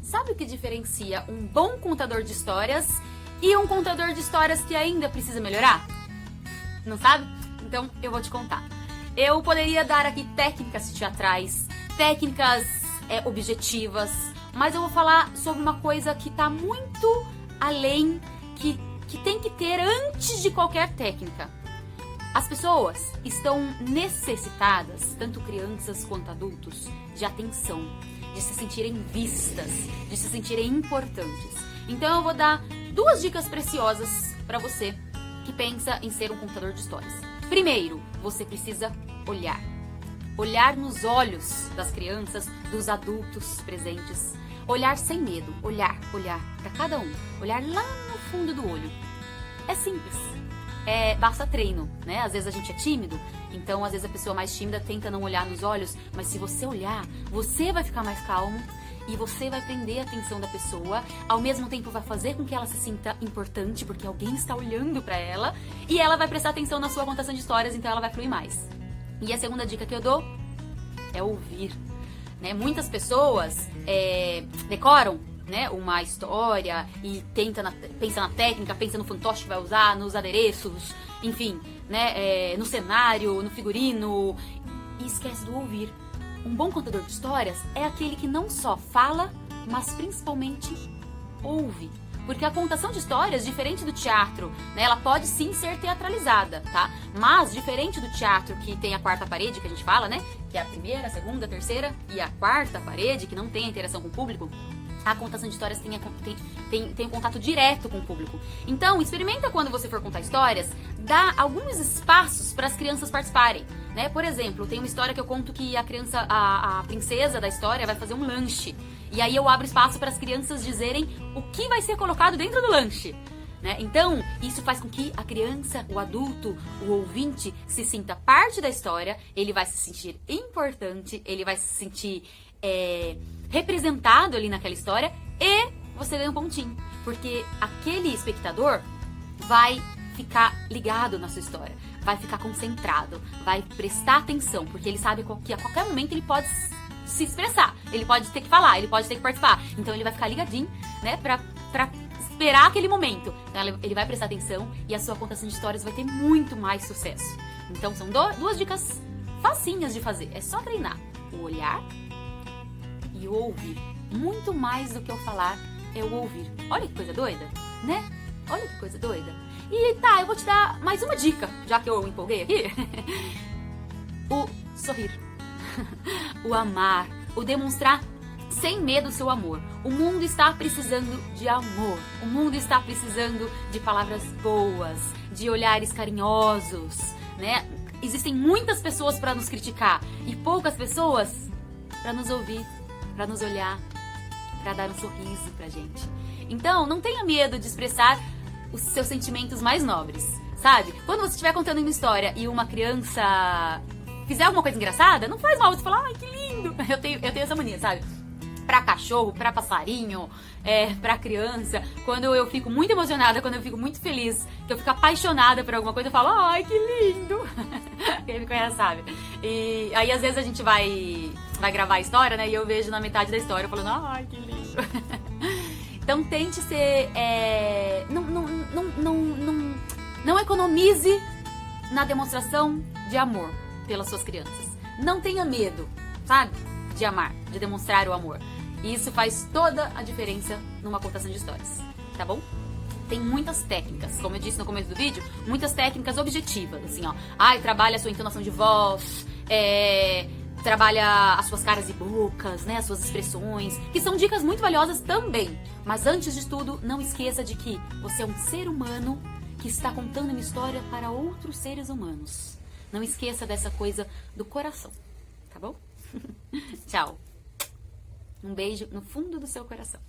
sabe o que diferencia um bom contador de histórias e um contador de histórias que ainda precisa melhorar? Não sabe? Então eu vou te contar. Eu poderia dar aqui técnicas teatrais, técnicas objetivas, mas eu vou falar sobre uma coisa que está muito além, que tem que ter antes de qualquer técnica. As pessoas estão necessitadas, tanto crianças quanto adultos, de atenção, de se sentirem vistas, de se sentirem importantes. Então eu vou dar 2 dicas preciosas para você que pensa em ser um contador de histórias. Primeiro, você precisa olhar. Olhar nos olhos das crianças, dos adultos presentes. Olhar sem medo, olhar para cada um. Olhar lá no fundo do olho. É simples. Basta treino, né? Às vezes a gente é tímido, então às vezes a pessoa mais tímida tenta não olhar nos olhos, mas se você olhar, você vai ficar mais calmo e você vai prender a atenção da pessoa, ao mesmo tempo vai fazer com que ela se sinta importante, porque alguém está olhando para ela, e ela vai prestar atenção na sua contação de histórias, então ela vai fluir mais. E a segunda dica que eu dou é ouvir, né? Muitas pessoas decoram, né, uma história e pensa na técnica, pensa no fantoche que vai usar, nos adereços, enfim, né, no cenário, no figurino, e esquece do ouvir. Um bom contador de histórias é aquele que não só fala, mas principalmente ouve. Porque a contação de histórias, diferente do teatro, né, ela pode sim ser teatralizada, tá? Mas, diferente do teatro, que tem a 4ª parede, que a gente fala, né, que é a 1ª, a 2ª, a 3ª e a 4ª parede, que não tem a interação com o público, a contação de histórias tem um contato direto com o público. Então, experimenta quando você for contar histórias, dá alguns espaços para as crianças participarem, né? Por exemplo, tem uma história que eu conto que a princesa da história vai fazer um lanche. E aí eu abro espaço para as crianças dizerem o que vai ser colocado dentro do lanche, né? Então, isso faz com que a criança, o adulto, o ouvinte se sinta parte da história, ele vai se sentir importante, ele vai se sentir representado ali naquela história, e você ganha um pontinho, porque aquele espectador vai ficar ligado na sua história, vai ficar concentrado, vai prestar atenção, porque ele sabe que a qualquer momento ele pode se expressar, ele pode ter que falar, ele pode ter que participar, então ele vai ficar ligadinho, né, pra esperar aquele momento. Então ele vai prestar atenção e a sua contação de histórias vai ter muito mais sucesso. Então são 2 dicas facinhas de fazer, é só treinar o olhar e o ouvir. Muito mais do que eu falar é o ouvir. Olha que coisa doida, né? Olha que coisa doida. E tá, eu vou te dar mais uma dica, já que eu empolguei aqui. O sorrir. O amar. O demonstrar sem medo o seu amor. O mundo está precisando de amor. O mundo está precisando de palavras boas, de olhares carinhosos, né? Existem muitas pessoas para nos criticar e poucas pessoas para nos ouvir, para nos olhar, para dar um sorriso pra gente. Então, não tenha medo de expressar os seus sentimentos mais nobres, sabe? Quando você estiver contando uma história e uma criança fizer alguma coisa engraçada, não faz mal, você fala, ai, que lindo! Eu tenho essa mania, sabe? Pra cachorro, pra passarinho, pra criança, quando eu fico muito emocionada, quando eu fico muito feliz, que eu fico apaixonada por alguma coisa, eu falo, ai, que lindo! Quem me conhece sabe. E aí, às vezes, a gente vai gravar a história, né, e eu vejo na metade da história, falando, ai, que lindo! Então, tente ser... Não economize na demonstração de amor pelas suas crianças. Não tenha medo, sabe? De amar, de demonstrar o amor. E isso faz toda a diferença numa contação de histórias, tá bom? Tem muitas técnicas, como eu disse no começo do vídeo, muitas técnicas objetivas, assim, ó. Trabalha a sua entonação de voz, trabalha as suas caras e bocas, né, as suas expressões, que são dicas muito valiosas também. Mas antes de tudo, não esqueça de que você é um ser humano que está contando uma história para outros seres humanos. Não esqueça dessa coisa do coração, tá bom? Tchau. Um beijo no fundo do seu coração.